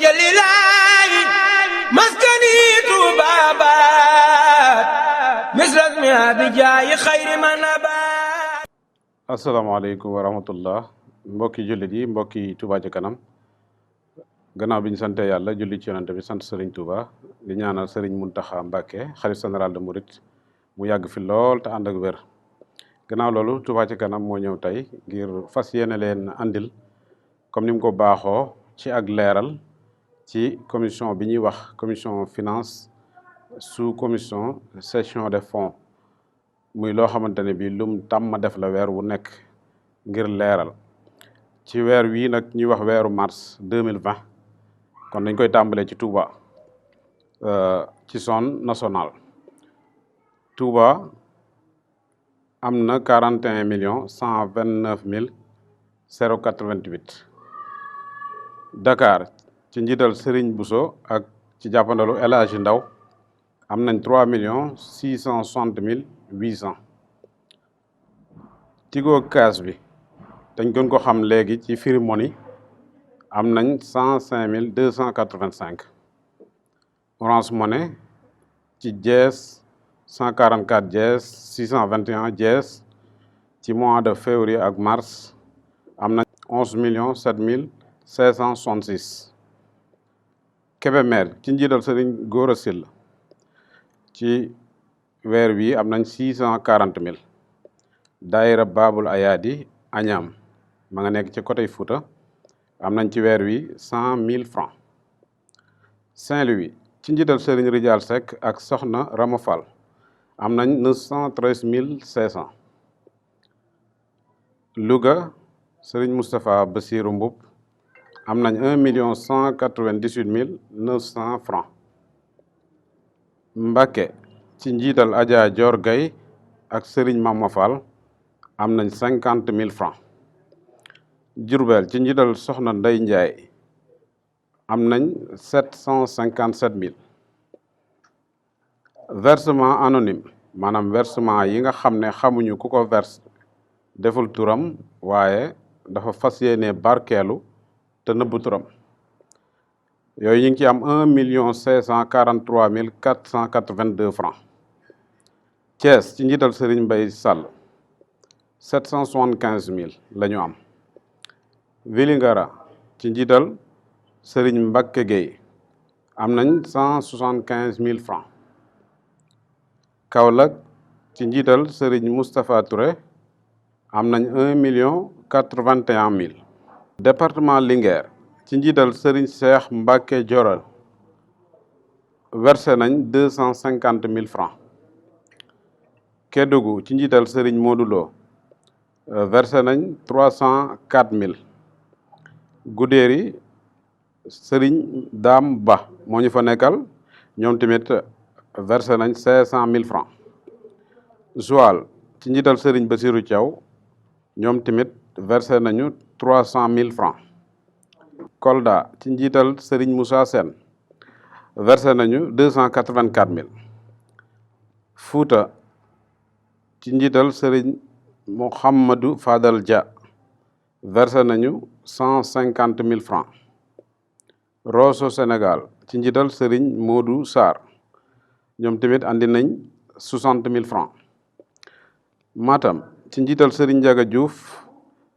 jalilaay maskani tuubaabaat misras mi abijaayi xayri manabaat. asalaamaaleykum wa rahmatullah mbokki jullit yi mbokki Touba ca kanam gannaaw bi ñu sante yàlla julli ci yonante bi sant Serigne Touba di ñaanal Serigne Mountakha Mbacké xalif général de Mouride mu yàgg fi lool te ànd ak wér. gannaaw loolu Touba ca kanam moo ñëw tey ngir fas yéene leen andil comme ni mu ko baaxoo ci ak leeral ci commission bi ñuy wax commission finance sous commission gestion des fonds muy loo xamante ne bi lum tàmm def la weer wu nekk ngir leeral ci weer wii nag ñuy wax weeru mars 2020 kon dañ koy tàmbalee ci Touba ci zone nationale. Touba am na 41 129 088. Dakar ci njiital Serigne Bousso ak ci jàppandalu El Hadji Ndaw am nañ 3 660 800. Tigo Cash bi dañ gën ko xam léegi ci Free Money am nañ 105 285. Orange Money ci Jazz 144 Jazz 621 Jazz ci mois de février ak mars am nañ 11 7 566. Kébémer ci njiital Serigne Gora Syll ci weer wi am nañ 640 000. Daayira Babul Ayadi Añaam ma nga nekk ci côté Fouta am nañ ci weer wi 100 000 francs. Saint-Louis ci njiital Serigne Ridial Seck ak Soxna Rama Fall am nañ 913 500. Louga Serigne Moustapha Bassirou Mboup am nañ 1 198 900 francs. Mbacké ci njiital Adja Dior Gaye ak Serigne Mama Fall am nañ 50 000 francs. Diourbel ci njiital Soxna Ndey Ndiaye am nañ 757 000. Versement anonyme maanaam versement yi nga xam ne xamuñu ku ko verse deful turam waaye dafa fas yéene barkeelu te nëbbu turam yooyu ñu ngi ci am 1 543 482 francs. Thiès ci njiital Serigne Mbaye Sall 775 000 la ñu am. Vélingara ci njiital Serigne Mbacké Gueye am nañ 175 000 francs. Kaolack ci njiital Serigne Moustapha Touré am nañ 1 081 000. Département Linguère ci njiital Serigne Cheikh Mbacké Dioral versé nañ 250 000 francs. Kédougou ci njiital Serigne Modou Lo versé nañ 304 000. Goudéry Serigne Dame Ba moo ñu fa nekkal ñoom tamit versé nañ 500 000 francs. Joal ci njiital Serigne Bassirou Thiaw ñoom tamit versé nañu 300 000 francs. Kolda ci njiital Serigne Moussa Sène versé nañu 284 000. Fouta ci njiital Serigne Mouhamadou Fadal Dia versé nañu 150 000 francs. Rosso Sénégal ci njiital Serigne Modou Sarr ñoom tamit andi nañ 60 000 francs. Matam ci njiital Serigne Ndiaga Diouf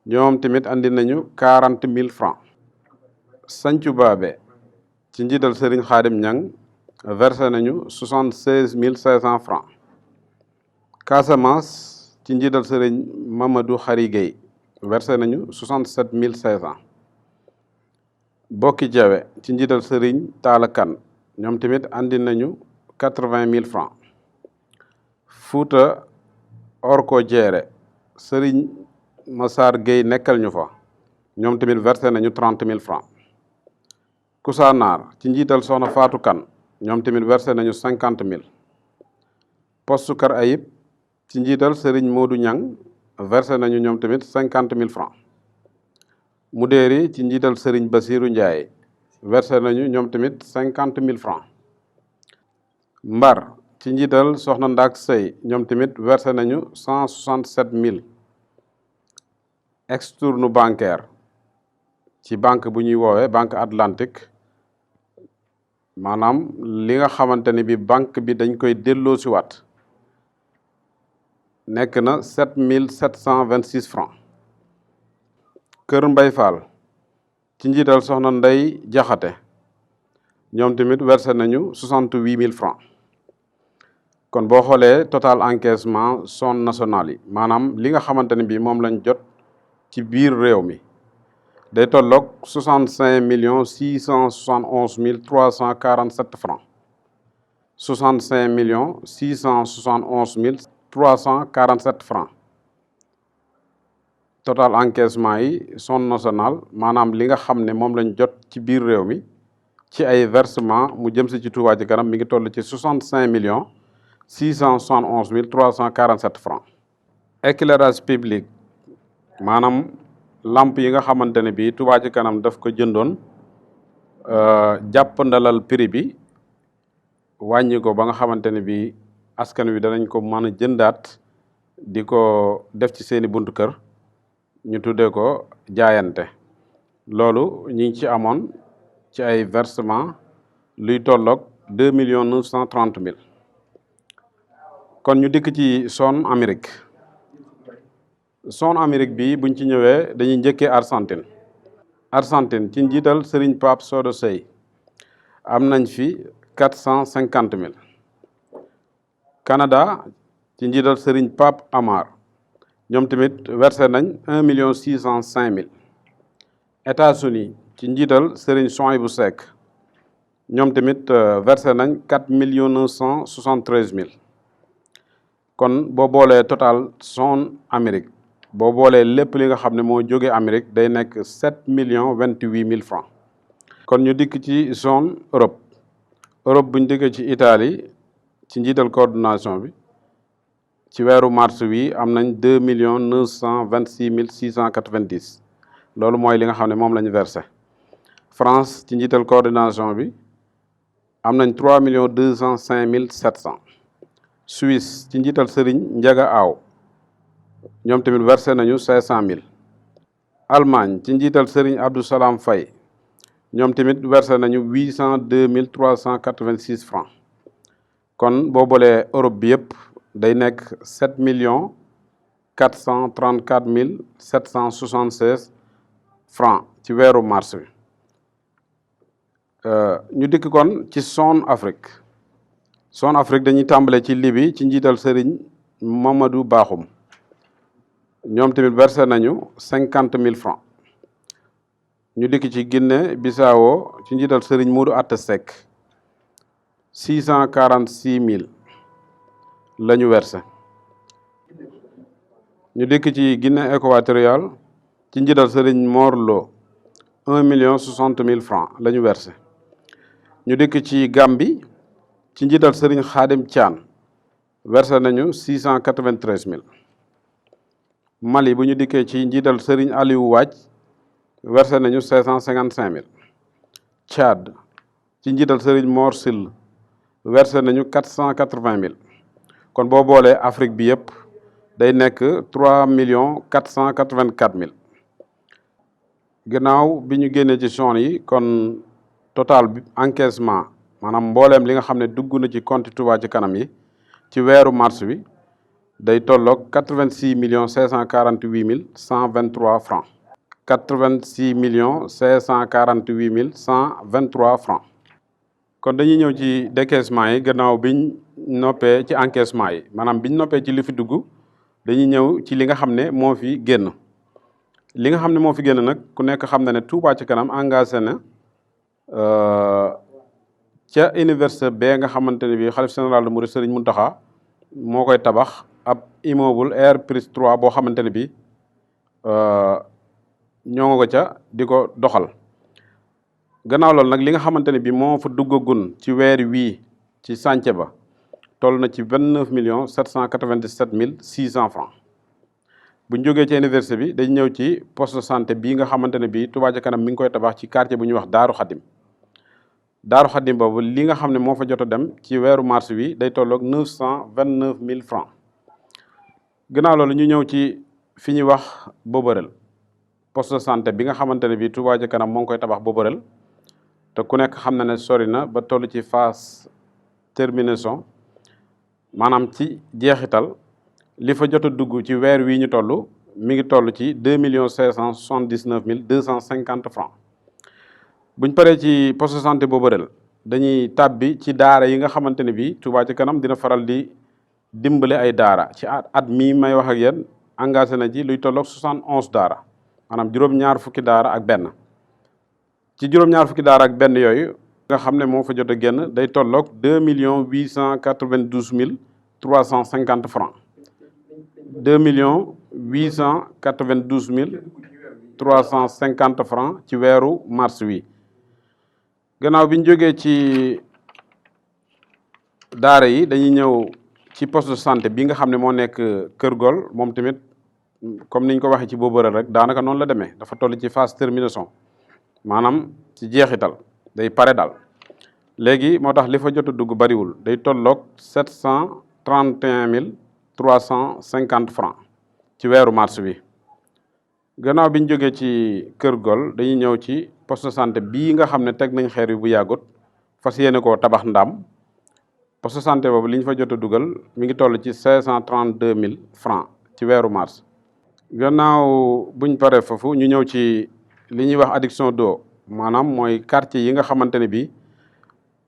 ñoom tamit andi nañu 40 000 francs. Santhiou Babé ci njiital Serigne Khadim Niang versé nañu 76 500 francs. Casamance ci njiital Serigne Mamadou Khary Gueye versé nañu 67 500. Bokki Jawe ci njiital Serigne Talla Kane ñoom tamit andi nañu 80 000 francs. Fouta Orko Diéré Serigne Massar Gueye nekkal ñu fa ñoom tamit versé nañu 30 000 francs. Koussanar ci njiital Soxna Fatou Kane ñoom tamit versé nañu 50 000. Poste Kër Ayib ci njiital Serigne Modou Niang versé nañu ñoom tamit 50 000 francs. Mudéeri ci njiital Serigne Bassirou Ndiaye versé nañu ñoom tamit 50 000 francs. Mbar ci njiital Soxna Ndak Sey ñoom tamit versé nañu 167 000. Extourne bancaire ci banque bu ñuy woowee banque Atlantique maanaam li nga xamante ne bi banque bi dañ koy delloo si waat nekk na 7726 francs. Kër Mbay Fall ci njiital soxna Ndey Jaxate ñoom tamit versé nañu 68000 francs. kon boo xoolee total encaissement zone nationale yi maanaam li nga xamante ne bi moom lañ jot ci biir réew mi day tolloog 65 671 347 francs. 65 671 347 francs. total encaissement yi zone nationale maanaam li nga xam ne moom lañ jot ci biir réew mi ci ay versement mu jëm si ci Touba Ca Kanam mi ngi toll ci 65 671 347 francs. éclairage public maanaam lamp yi nga xamante ne bii Touba Ca Kanam daf ko jëndoon jàppandalal prix bi wàññi ko ba nga xamante ne bii askan wi danañ ko mën a jëndaat di ko def ci seeni buntu kër ñu tuddee ko jaayante. loolu ñi ngi ci amoon ci ay versement luy tolloog 2 930 000. kon ñu dikk ci zone Amérique. zone Amérique bi buñ ci ñëwee dañuy njëkkee Argentine. Argentine ci njiital Serigne Pape Sodo Sey am nañ fi 450 000. Canada ci njiital Serigne Pape Amar ñoom tamit versé nañ 1 605 000. États-Unis ci njiital Serigne Souhaïbou Seck ñoom tamit versé nañ 4 973 000. kon boo boolee total zone Amérique boo boolee lépp li nga xam ne moo jógee Amérique day nekk 7 028 000 francs. kon ñu dikk ci zone Europe. Europe bu ñu dikkee ci Italie ci njiital coordination bi ci weeru mars wi am nañ 2 926 690. loolu mooy li nga xam ne moom la ñu versé. France ci njiital coordination bi am nañ 3 205 700. Suisse ci njiital Serigne Ndiaga Aw ñoom tamit versé nañu 500 000. Allemagne ci njiital Serigne Abdou Salam Faye ñoom tamit versé nañu 802 386 francs. kon boo boolee Europe bi yëpp day nekk 7 434 776 francs ci weeru mars bi. ñu dikk kon ci zone Afrique. zone Afrique dañuy tàmbale ci Libye ci njiital Serigne Mamadou Bakhoum ñoom tamit versé nañu 50 000 francs. ñu dikk ci Guinée Bissau ci njiital Serigne Modou Atta Seck 646 000 la ñu versé. ñu dikk ci Guinée équatoriale ci njiital Serigne Morlo 1 60 000 francs la ñu versé. ñu dikk ci Gambie ci njiital Serigne Khadim Thian versé nañu 693 000. Mali bu ñu dikkee ci njiital Serigne Aliou Wadj versé nañu 555 000. Tchad ci njiital Serigne Mor Sill versé nañu 480 000. kon boo boolee Afrique bi yëpp day nekk 3 484 000. gannaaw bi ñu génnee ci zone yi kon total bi encaissement maanaam mbooleem li nga xam ne dugg na ci compte Touba Ca Kanam yi ci weeru mars bi day tolloog 86 548 123 francs. 86 548 123 francs. kon dañuy ñëw ci décaissement yi gannaaw biñ noppee ci encaissement yi maanaam biñ noppee ci li fi dugg dañuy ñëw ci li nga xam ne moo fi génn. li nga xam ne moo fi génn nag ku nekk xam na ne Touba Ca Kanam engagé na ca université bee nga xamante ne bii xalif général de Mouride Serigne Mountakha moo koy tabax ab immeuble Air Prise 3 boo xamante ne bii ñoo nga ca di ko doxal. gannaaw loolu nag li nga xamante ne bii moo fa duggagun ci weer wii ci chantier ba toll na ci 29 797 600 francs. bu ñu jógee ci université bi dañ ñëw ci poste de santé bii nga xamante ne bii Touba Ca Kanam mi ngi koy tabax ci quartier bu ñuy wax Daaru Xadim. Daaru Xadim boobu li nga xam ne moo fa jot a dem ci weeru mars wi day tolloog 929 000 francs. gannaaw loolu ñu ñëw ci fi ñuy wax Boborel poste de santé bi nga xamante ne bii Touba Ca Kanam moo ngi koy tabax Boborel te ku nekk xam na ne sori na ba toll ci phase terminaison maanaam ci jeexital li fa jot a dugg ci weer wii ñu toll mi ngi toll ci 2 579 250 francs buñ paree ci poste de santé boobu rel dañuy tàbbi ci daara yi nga xamante ne bii Touba ci kanam dina faral di dimbale ay daara ci at mii may wax ak yéen engagé na ci luy tolloog 71 daara maanaam juróom-ñaar fukki daara ak benn ci juróom-ñaar fukki daara ak benn yooyu nga xam ne moo fa jot a génn day tolloog 2 892 350 francs 2 892 350 francs ci weeru mars wi gannaaw bi ñu jógee ci daara yi dañuy ñëw ci poste de santé bi nga xam ne moo nekk Kër Gol moom tamit comme niñ ko waxee ci boobu rek daanaka noonu la demee dafa toll ci phase terminaison maanaam ci jeexital day pare daal léegi moo tax li fa jot a dugg bariwul day tolloog 731 350 francs ci weeru mars bi gannaaw bi ñu jógee ci Kër Gol dañuy ñëw ci poste de santé bii nga xam ne teg nañ xeer yi bu yàggut fas yéene koo tabax Ndam poste de santé boobu li ñu fa jot a dugal mi ngi toll ci 532 000 francs ci weeru mars gannaaw buñ paree foofu ñu ñëw ci li ñuy wax adduction d'eau maanaam mooy quartier yi nga xamante ne bii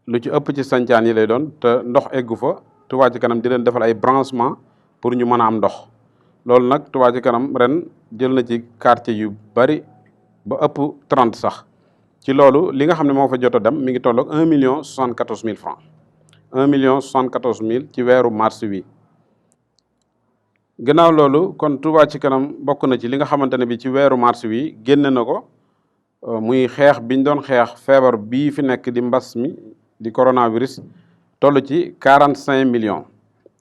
lu ci ëpp ci sancaan yi lay doon te ndox eggu fa Touba ci kanam di leen defal ay branchement pour ñu mën a am ndox loolu nag Touba ci kanam ren jël na ci quartier yu bari ba ëpp 30 sax ci loolu li nga xam ne moo fa jot a dem mi ngi tolloog 1 074 000 francs 1 074 000 ci weeru mars wi gannaaw loolu kon Touba ci kanam bokk na ci li nga xamante ne bi ci weeru mars wi génne na ko muy xeex biñ doon xeex feebar bii fi nekk di mbas mi di coronavirus toll ci 45 millions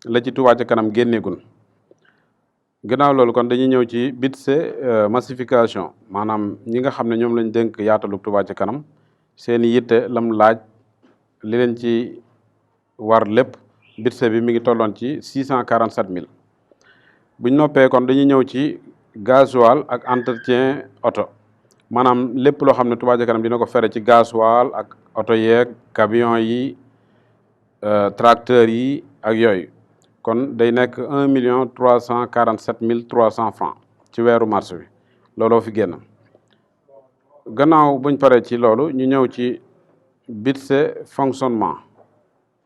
la ci Touba ci kanam génneegun gannaaw loolu kon dañuy ñëw ci budget massification maanaam ñi nga xam ne ñoom lañ dénk yaatalu Touba ci kanam seeni yitte lam laaj li leen ci war lépp budget bi mi ngi tolloon ci 647 000 buñ noppee kon dañuy ñëw ci gasoil ak entretien oto maanaam lépp loo xam ne Touba ci kanam dina ko fere ci gasoil ak oto yeeg camion yi tracteurs yi ak yooyu kon day nekk 1 347 300 francs ci weeru mars bi looloo fi génn gannaaw buñ paree ci loolu ñu ñëw ci budget fonctionnement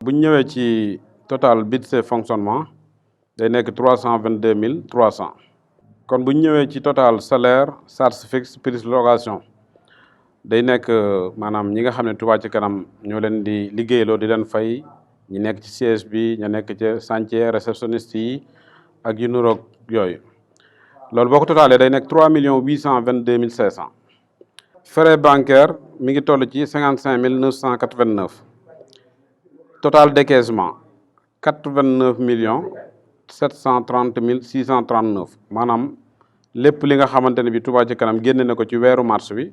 buñ ñëwee ci total budget fonctionnement day nekk 322 300 kon buñ ñëwee ci total salaire charge fixe prix location day nekk maanaam ñi nga xam ne Touba ci kanam ñoo leen di liggéeyloo di leen fay ñi nekk ci siège bi ña nekk ci chantier réceptionniste yi ak yu nuroog yooyu loolu boo ko totalee day nekk 3 822 500 frais bancaire mi ngi toll ci 55 989 total décaissement 89 730 639 maanaam lépp li nga xamante ne bi Touba ci kanam génne na ko ci weeru mars bi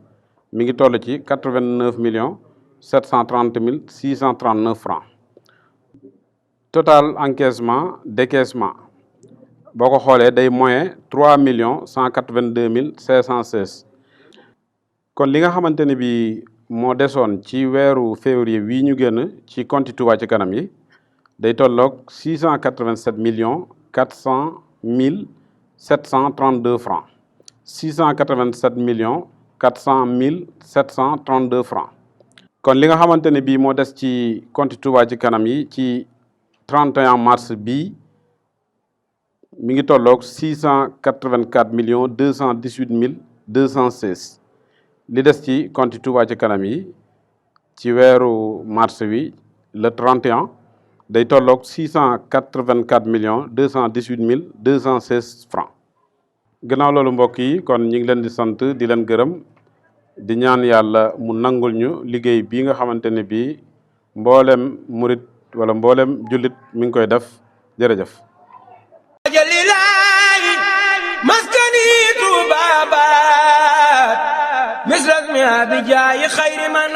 mi ngi toll ci 89 730 639 francs total encaissement décaissement boo ko xoolee day moyen 3 182 516 kon li nga xamante ne bi moo desoon ci weeru février wii ñu génn ci compte Touba ci kanam yi day tolloog 687 400 732 francs 687 400 732 francs kon li nga xamante ne bii moo des ci compte Touba ci kanam yi ci 31 mars bii mi ngi tolloog 684 218 216 li des ci compte Touba ci kanam yi ci weeru mars wi le 31 day tolloog 684 218 216 francs gannaaw loolu mbokk yi kon ñu ngi leen di sant di leen gërëm di ñaan yàlla mu nangul ñu liggéey bii nga xamante ne bii mboolem murit wala mboolem jullit mi ngi koy def jërëjëf jalilahi maskani tubabat misras mi abijaayi xayri man